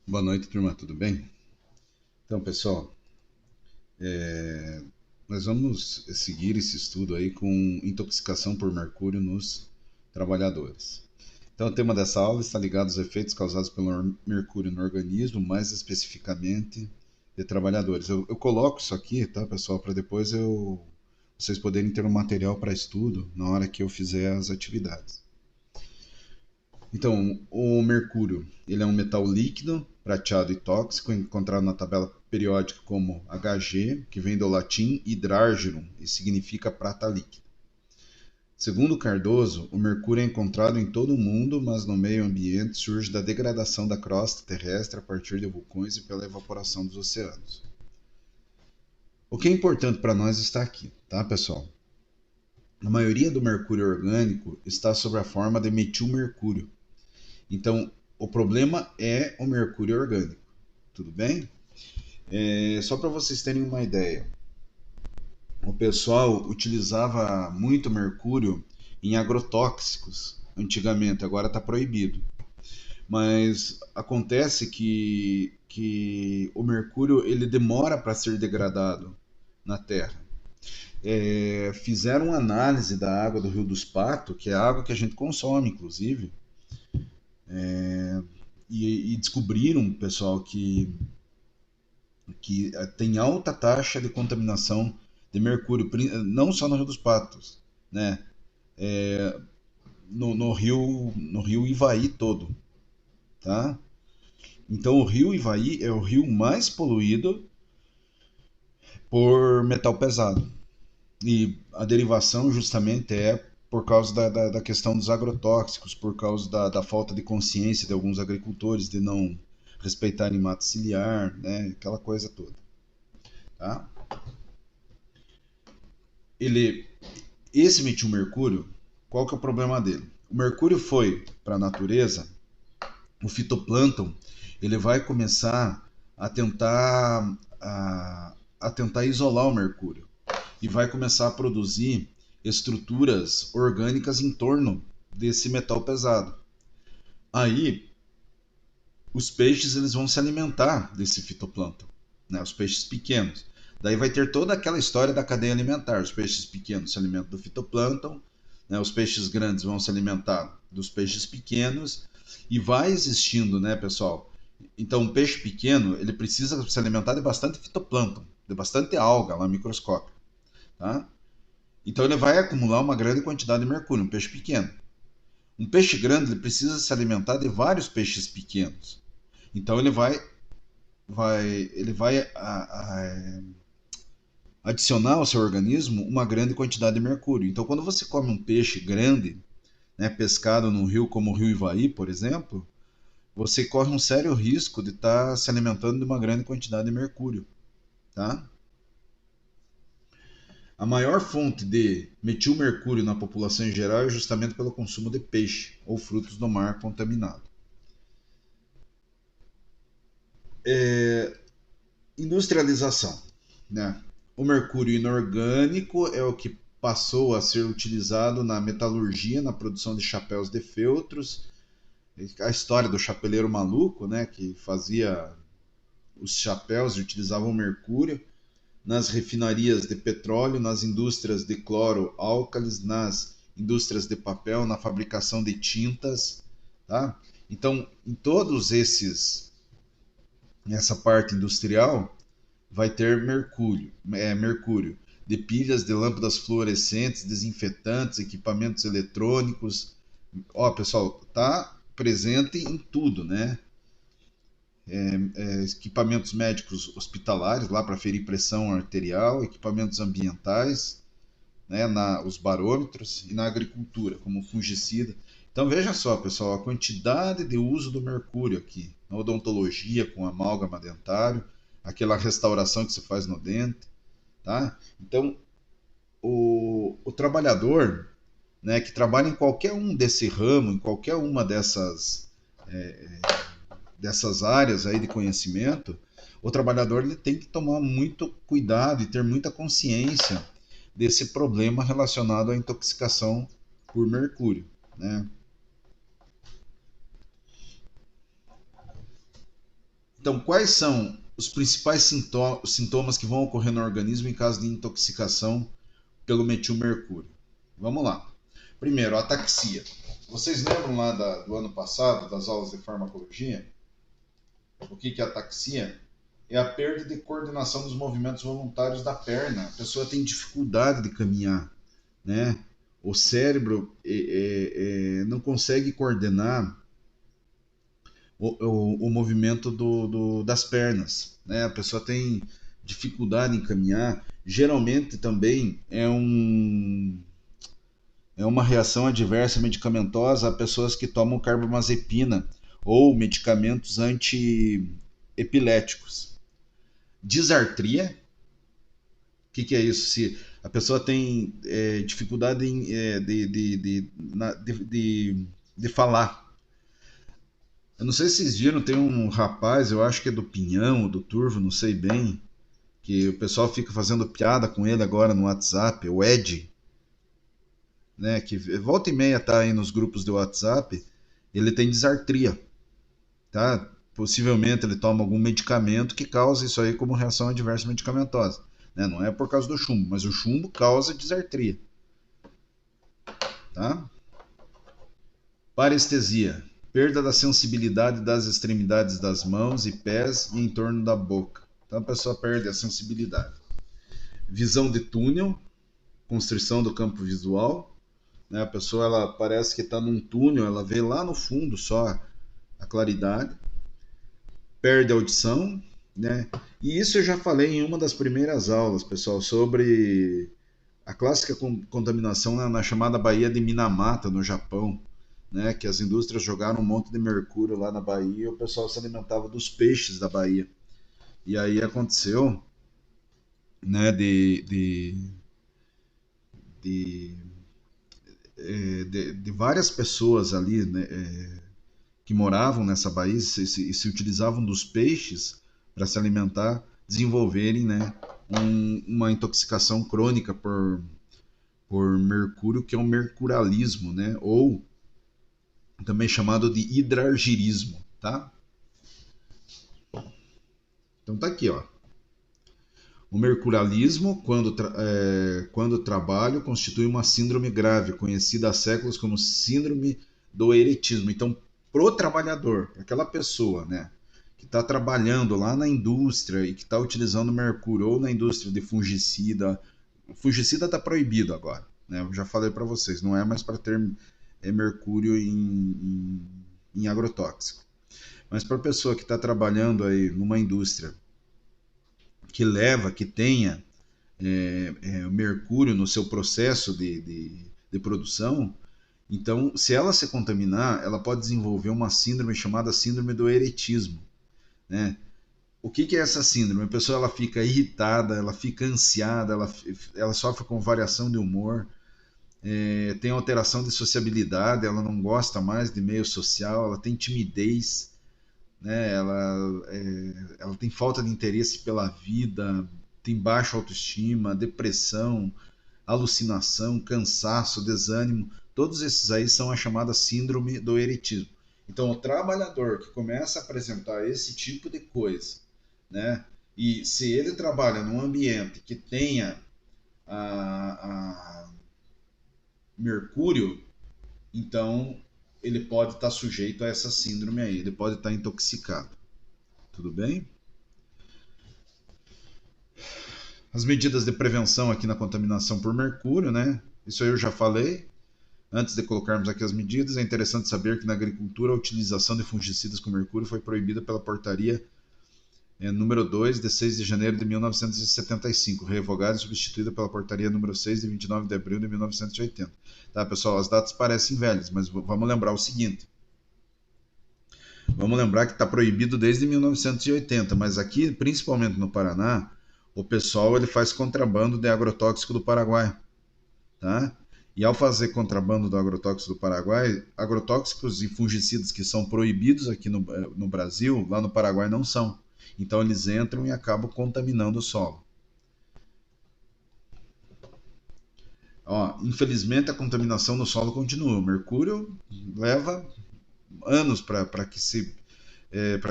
Boa noite, turma, tudo bem? Então, pessoal, nós vamos seguir esse estudo aí com intoxicação por mercúrio nos trabalhadores. Então, o tema dessa aula está ligado aos efeitos causados pelo mercúrio no organismo, mais especificamente de trabalhadores. Eu coloco isso aqui, tá, pessoal, para depois vocês poderem ter um material para estudo na hora que eu fizer as atividades. Então, o mercúrio, ele é um metal líquido, prateado e tóxico, encontrado na tabela periódica como Hg, que vem do latim hydrargyrum e significa prata líquida. Segundo Cardoso, o mercúrio é encontrado em todo o mundo, mas no meio ambiente surge da degradação da crosta terrestre a partir de vulcões e pela evaporação dos oceanos. O que é importante para nós está aqui, tá, pessoal? A maioria do mercúrio orgânico está sob a forma de metilmercúrio. Então, o problema é o mercúrio orgânico, tudo bem? Só para vocês terem uma ideia, o pessoal utilizava muito mercúrio em agrotóxicos antigamente, agora está proibido. Mas acontece que o mercúrio ele demora para ser degradado na Terra. Fizeram uma análise da água do Rio dos Patos, que é a água que a gente consome, inclusive, e descobriram, pessoal, que tem alta taxa de contaminação de mercúrio, não só no Rio dos Patos, né? No rio Ivaí todo, tá? Então o rio Ivaí é o rio mais poluído por metal pesado. E a derivação justamente é por causa da questão dos agrotóxicos, por causa da falta de consciência de alguns agricultores de não respeitarem mato ciliar, né? Aquela coisa toda, tá? Ele Esse metilmercúrio, qual que é o problema dele? O mercúrio foi para a natureza, o fitoplâncton, ele vai começar a tentar isolar o mercúrio e vai começar a produzir estruturas orgânicas em torno desse metal pesado. Aí, os peixes eles vão se alimentar desse fitoplâncton, né? Os peixes pequenos. Daí vai ter toda aquela história da cadeia alimentar. Os peixes pequenos se alimentam do fitoplâncton, né? Os peixes grandes vão se alimentar dos peixes pequenos e vai existindo, né, pessoal? Então, um peixe pequeno ele precisa se alimentar de bastante fitoplâncton, de bastante alga lá microscópica, tá? Então ele vai acumular uma grande quantidade de mercúrio, um peixe pequeno. Um peixe grande ele precisa se alimentar de vários peixes pequenos. Então ele vai adicionar ao seu organismo uma grande quantidade de mercúrio. Então, quando você come um peixe grande, né, pescado num rio como o rio Ivaí, por exemplo, você corre um sério risco de estar se alimentando de uma grande quantidade de mercúrio, tá? A maior fonte de metilmercúrio na população em geral é justamente pelo consumo de peixe ou frutos do mar contaminado. Industrialização, né? O mercúrio inorgânico é o que passou a ser utilizado na metalurgia, na produção de chapéus de feltros. A história do chapeleiro maluco, né, que fazia os chapéus e utilizava o mercúrio nas refinarias de petróleo, nas indústrias de cloro-álcalis, nas indústrias de papel, na fabricação de tintas, tá? Então, em todos esses nessa parte industrial vai ter mercúrio de pilhas, de lâmpadas fluorescentes, desinfetantes, equipamentos eletrônicos. Ó, pessoal, tá presente em tudo, né? Equipamentos médicos hospitalares lá para ferir pressão arterial, equipamentos ambientais, né, os barômetros e na agricultura, como fungicida. Então veja só, pessoal, a quantidade de uso do mercúrio aqui, na odontologia com amálgama dentário, aquela restauração que se faz no dente, tá? Então o trabalhador, né, que trabalha em qualquer um desse ramo, em qualquer uma dessas áreas aí de conhecimento, o trabalhador ele tem que tomar muito cuidado e ter muita consciência desse problema relacionado à intoxicação por mercúrio, né? Então, quais são os principais sintomas que vão ocorrer no organismo em caso de intoxicação pelo metilmercúrio? Vamos lá. Primeiro, a ataxia. Vocês lembram lá do ano passado, das aulas de farmacologia? O que é ataxia? É a perda de coordenação dos movimentos voluntários da perna. A pessoa tem dificuldade de caminhar, né? O cérebro não consegue coordenar o movimento das pernas, né? A pessoa tem dificuldade em caminhar. Geralmente também é uma reação adversa medicamentosa a pessoas que tomam carbamazepina ou medicamentos antiepiléticos. Disartria, o que é isso? Se a pessoa tem dificuldade de falar. Eu não sei se vocês viram, tem um rapaz, eu acho que é do Pinhão, ou do Turvo, não sei bem, que o pessoal fica fazendo piada com ele agora no WhatsApp, o Ed, né, que volta e meia tá aí nos grupos do WhatsApp. Ele tem disartria, tá? Possivelmente ele toma algum medicamento que causa isso aí como reação adversa medicamentosa, né? Não é por causa do chumbo, mas o chumbo causa disartria, tá? Parestesia, perda da sensibilidade das extremidades das mãos e pés e em torno da boca. Então a pessoa perde a sensibilidade. Visão de túnel, constrição do campo visual, né? A pessoa ela parece que está num túnel, ela vê lá no fundo só a claridade. Perde a audição, né? E isso eu já falei em uma das primeiras aulas, pessoal, sobre a clássica contaminação na chamada Baía de Minamata, no Japão, né? Que as indústrias jogaram um monte de mercúrio lá na Baía e o pessoal se alimentava dos peixes da Baía. E aí aconteceu, né, de, de várias pessoas ali, né, que moravam nessa baía e se utilizavam dos peixes para se alimentar, desenvolverem, né, uma intoxicação crônica por mercúrio, que é o mercurialismo, né, ou também chamado de hidrargirismo, tá? Então tá aqui, ó. O mercurialismo, quando trabalho, constitui uma síndrome grave, conhecida há séculos como síndrome do eretismo. Então, pro trabalhador, aquela pessoa, né, que está trabalhando lá na indústria e que está utilizando mercúrio, ou na indústria de fungicida, fungicida está proibido agora, né? Eu já falei para vocês, não é mais para ter mercúrio em agrotóxico. Mas para a pessoa que está trabalhando aí numa indústria que tenha mercúrio no seu processo de produção, então, se ela se contaminar, ela pode desenvolver uma síndrome chamada síndrome do eretismo, né? O que é essa síndrome? A pessoa ela fica irritada, ela fica ansiada, ela sofre com variação de humor, tem alteração de sociabilidade, ela não gosta mais de meio social, ela tem timidez, né? Ela tem falta de interesse pela vida, tem baixa autoestima, depressão, alucinação, cansaço, desânimo. Todos esses aí são a chamada síndrome do eretismo. Então, o trabalhador que começa a apresentar esse tipo de coisa, né? E se ele trabalha num ambiente que tenha a mercúrio, então ele pode estar sujeito a essa síndrome aí, ele pode estar intoxicado. Tudo bem? As medidas de prevenção aqui na contaminação por mercúrio, né? Isso aí eu já falei. Antes de colocarmos aqui as medidas, é interessante saber que na agricultura a utilização de fungicidas com mercúrio foi proibida pela portaria número 2, de 6 de janeiro de 1975, revogada e substituída pela portaria número 6, de 29 de abril de 1980. Tá, pessoal, as datas parecem velhas, mas vamos lembrar o seguinte. Vamos lembrar que está proibido desde 1980, mas aqui, principalmente no Paraná, o pessoal ele faz contrabando de agrotóxico do Paraguai, tá? E ao fazer contrabando do agrotóxico do Paraguai, agrotóxicos e fungicidas que são proibidos aqui no Brasil, lá no Paraguai não são. Então eles entram e acabam contaminando o solo. Ó, infelizmente a contaminação no solo continua. O mercúrio leva anos para que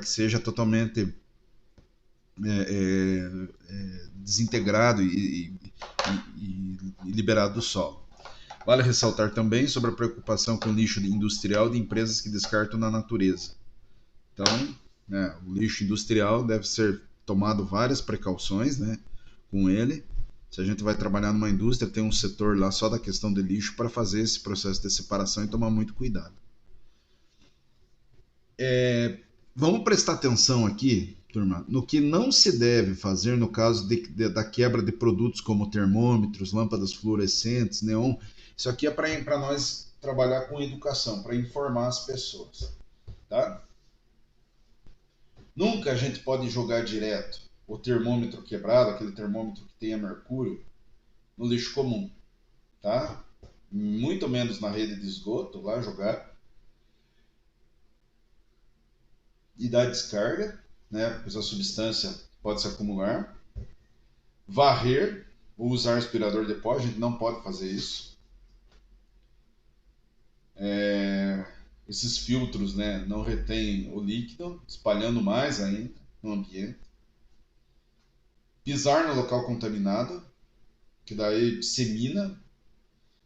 seja totalmente desintegrado e liberado do solo. Vale ressaltar também sobre a preocupação com o lixo industrial de empresas que descartam na natureza. Então, né, o lixo industrial deve ser tomado várias precauções, né, com ele. Se a gente vai trabalhar numa indústria, tem um setor lá só da questão de lixo para fazer esse processo de separação e tomar muito cuidado. Vamos prestar atenção aqui, turma, no que não se deve fazer no caso da quebra de produtos como termômetros, lâmpadas fluorescentes, neon. Isso aqui é para nós trabalhar com educação, para informar as pessoas. Tá? Nunca a gente pode jogar direto o termômetro quebrado, aquele termômetro que tenha mercúrio, no lixo comum. Tá? Muito menos na rede de esgoto, lá jogar. E dar descarga, né? Pois a substância pode se acumular. Varrer ou usar aspirador de pó, a gente não pode fazer isso. Esses filtros, né, não retêm o líquido, espalhando mais ainda no ambiente. Pisar no local contaminado, que daí dissemina,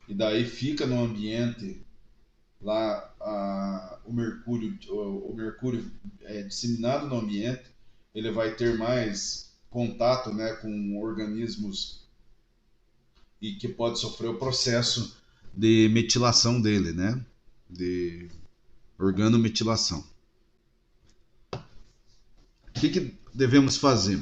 e daí fica no ambiente lá o mercúrio disseminado no ambiente, ele vai ter mais contato, né, com organismos e que pode sofrer o processo de metilação dele, né, de organometilação. O que devemos fazer?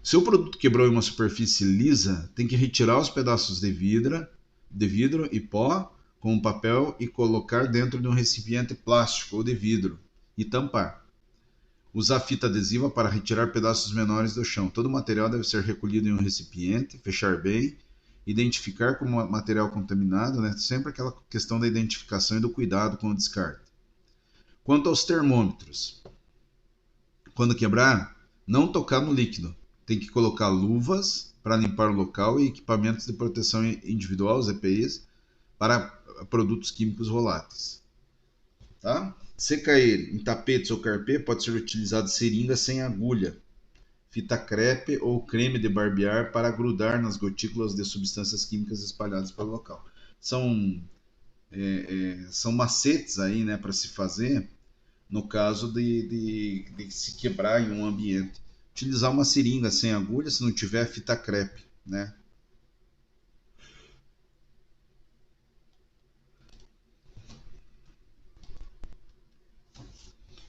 Se o produto quebrou em uma superfície lisa, tem que retirar os pedaços de vidro e pó com um papel e colocar dentro de um recipiente plástico ou de vidro e tampar. Usar fita adesiva para retirar pedaços menores do chão. Todo o material deve ser recolhido em um recipiente, fechar bem, identificar como material contaminado, né? Sempre aquela questão da identificação e do cuidado com o descarte. Quanto aos termômetros, quando quebrar, não tocar no líquido. Tem que colocar luvas para limpar o local e equipamentos de proteção individual, os EPIs, para produtos químicos voláteis. Tá? Se cair em tapetes ou carpê, pode ser utilizado seringa sem agulha, fita crepe ou creme de barbear para grudar nas gotículas de substâncias químicas espalhadas pelo local. São macetes aí, né, para se fazer no caso de se quebrar em um ambiente. Utilizar uma seringa sem agulha, se não tiver fita crepe, né?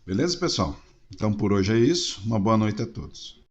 Beleza, pessoal? Então por hoje é isso. Uma boa noite a todos.